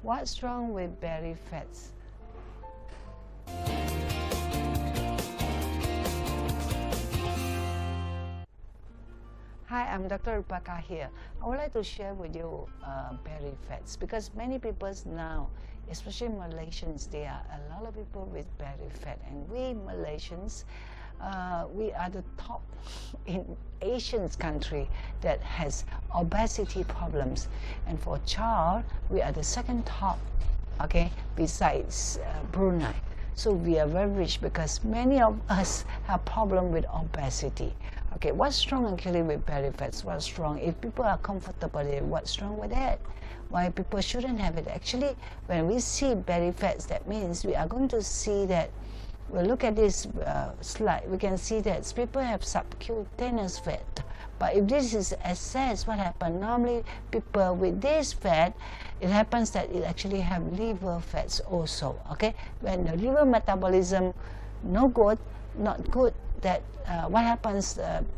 What's wrong with belly fats? Hi, I'm Dr. Rebecca here. I would like to share with you belly fats, because many people now, especially Malaysians, there are a lot of people with belly fat, and we Malaysians, we are the top in Asian country that has obesity problems, and for child we are the second top, okay, besides Brunei. So we are very rich because many of us have problem with obesity. Okay, what's wrong actually with belly fats? What's wrong? If people are comfortable, what's wrong with it? Why people shouldn't have it? Actually, when we see belly fats, that means we are going to see that. We'll look at this slide. We can see that people have subcutaneous fat. But if this is excess, what happens? Normally, people with this fat, it happens that it actually have liver fats also. Okay, when the liver metabolism not good, that what happens?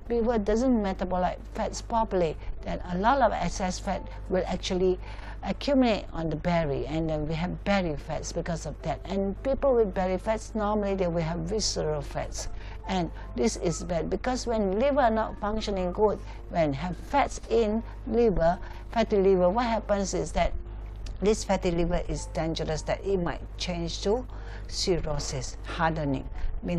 Liver doesn't metabolize fats properly. Then a lot of excess fat will actually accumulate on the belly, and then we have belly fats because of that. And people with belly fats, normally they will have visceral fats, and this is bad because when liver are not functioning good, when have fats in liver, fatty liver, what happens is that this fatty liver is dangerous, that it might change to cirrhosis, hardening,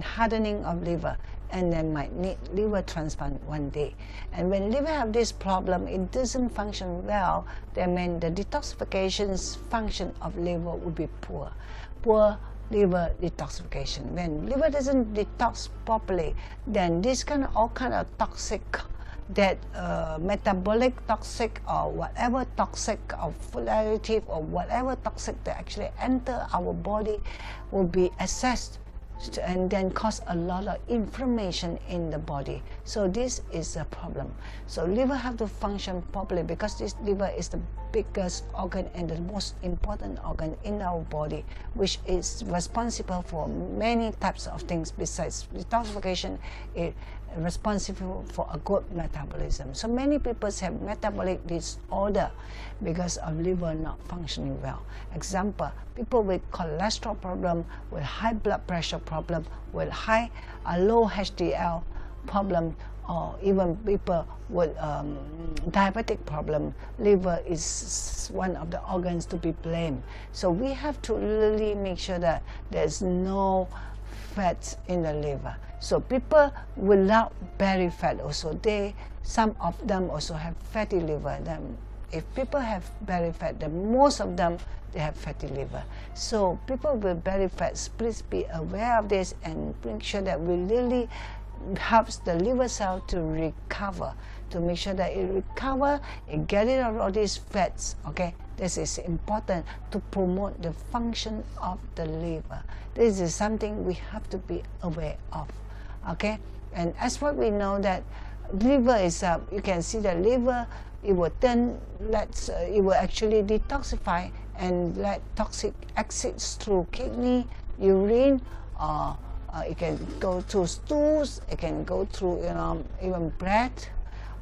hardening of liver, and then might need liver transplant one day. And when liver have this problem, it doesn't function well, then mean the detoxification function of liver will be poor. Poor liver detoxification. When liver doesn't detox properly, then this all kind of toxic, that metabolic toxic or whatever toxic or relative or whatever toxic that actually enter our body will be accessed and then cause a lot of inflammation in the body. So this is a problem. So liver have to function properly, because this liver is the biggest organ and the most important organ in our body, which is responsible for many types of things besides detoxification. It responsible for a good metabolism. So many people have metabolic disorder because of liver not functioning well. Example, people with cholesterol problem, with high blood pressure problem, with low HDL problem, or even people with diabetic problem. Liver is one of the organs to be blamed. So we have to really make sure that there's no fats in the liver. So people without belly fat also, some of them also have fatty liver. Then if people have belly fat, then most of them, they have fatty liver. So people with belly fats, please be aware of this and make sure that we really helps the liver cell to recover, to make sure that it recover, it get rid of all these fats. Okay, this is important to promote the function of the liver. This is something we have to be aware of. Okay, and as what we know that liver is you can see the liver, it will turn, it will actually detoxify and let toxic acids through kidney, urine, it can go through stools, it can go through even blood.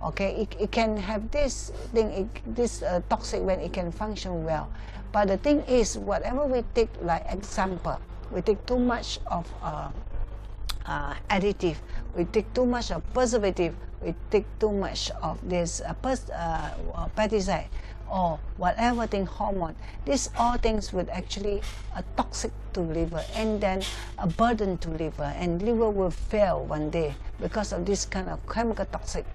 Okay, it can have this thing, this toxic when it can function well. But the thing is, whatever we take, like example, we take too much of additive, we take too much of preservative, we take too much of this pesticide, or whatever thing, hormone. These all things would actually toxic to liver, and then a burden to liver, and liver will fail one day because of this kind of chemical toxic.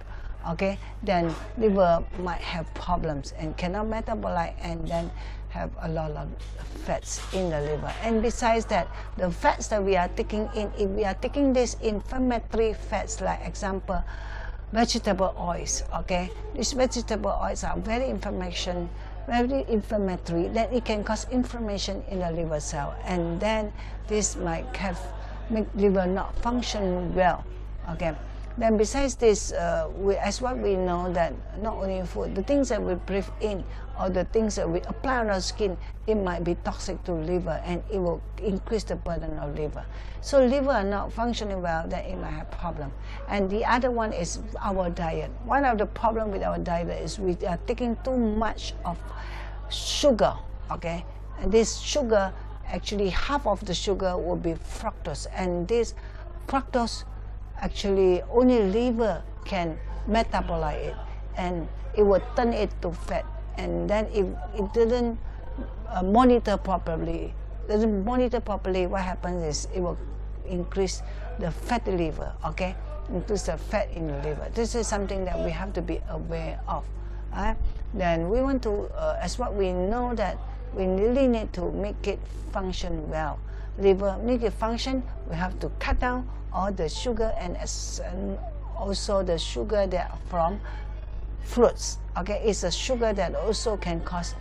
Okay, then liver might have problems and cannot metabolize, and then have a lot of fats in the liver. And besides that, the fats that we are taking in, if we are taking these inflammatory fats, like example, vegetable oils, okay, these vegetable oils are very inflammatory, then it can cause inflammation in the liver cell, and then this might make liver not function well. Okay, then besides this, as what we know, that not only food, the things that we breathe in or the things that we apply on our skin, it might be toxic to liver, and it will increase the burden of liver. So liver are not functioning well, then it might have problem. And the other one is our diet. One of the problem with our diet is we are taking too much of sugar. okay? And this sugar, actually half of the sugar will be fructose, and this fructose actually only liver can metabolize it, and it will turn it to fat. And then if it didn't monitor properly, what happens is it will increase the fatty liver, okay? Increase the fat in the liver. This is something that we have to be aware of. Then we want to, as what we know, that we really need to make it function well. Liver make it function, we have to cut down all the sugar and also the sugar that are from fruits. Okay, it's a sugar that also can cause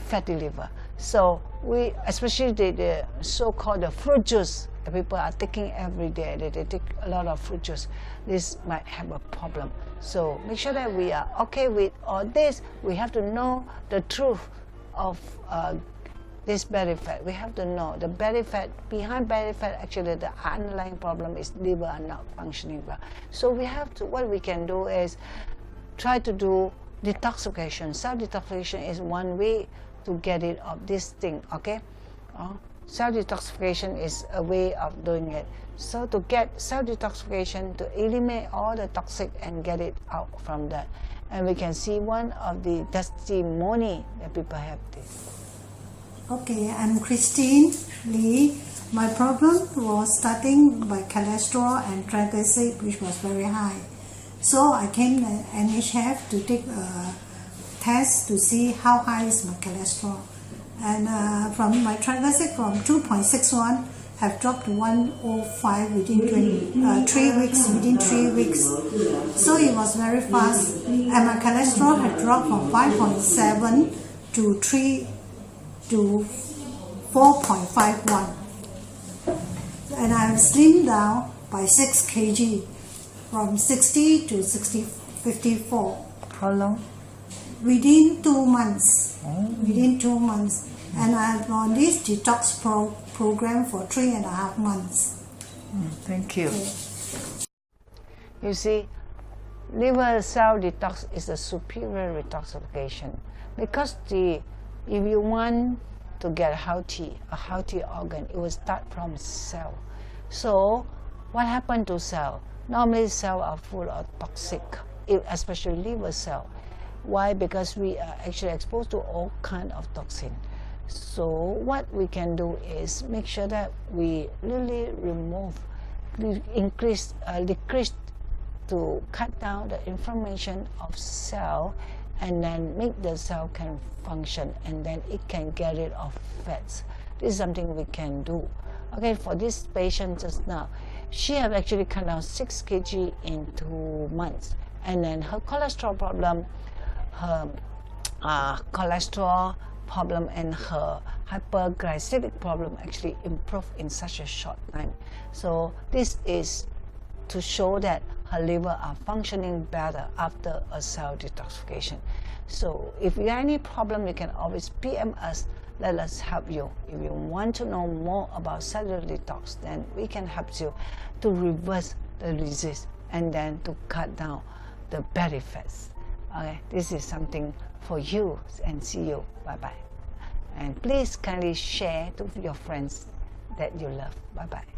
fatty liver. So we, especially the so-called the fruit juice that people are taking every day, they take a lot of fruit juice, this might have a problem. So make sure that we are okay with all this. We have to know the truth of this belly fat. We have to know the belly fat. Behind belly fat, actually the underlying problem is liver are not functioning well. So we have to, what we can do is try to do detoxification. Self-detoxification is one way to get rid of this thing, okay? Self-detoxification is a way of doing it. So to get self-detoxification, to eliminate all the toxic and get it out from that. And we can see one of the testimony that people have this. Okay, I'm Christine Lee. My problem was starting by cholesterol and triglyceride, which was very high. So I came to NHF to take a test to see how high is my cholesterol. And from my triglyceride from 2.61 have dropped to 105 within 3 weeks. So it was very fast. And my cholesterol had dropped from 5.7 to 4.51. And I slimmed down by 6 kg from 60 to 54. How long? Within 2 months. Within 2 months. And I've on this detox program for 3.5 months. Thank you. You see, liver cell detox is a superior detoxification, because if you want to get a healthy organ, it will start from cell. So what happened to cell? Normally cells are full of toxic, especially liver cell. Why? Because we are actually exposed to all kinds of toxin. So what we can do is make sure that we really decrease to cut down the inflammation of cell, and then make the cell can function, and then it can get rid of fats. This is something we can do. Okay, for this patient just now, she have actually cut down 6 kg in 2 months, and then her cholesterol problem, her cholesterol problem and her hyperglycemic problem actually improved in such a short time. So this is to show that her liver are functioning better after a cell detoxification. So if you have any problem, you can always PM us. Let us help you. If you want to know more about cellular detox, then we can help you to reverse the disease and then to cut down the belly fats. Okay, this is something for you, and see you. Bye-bye. And please kindly share to your friends that you love. Bye-bye.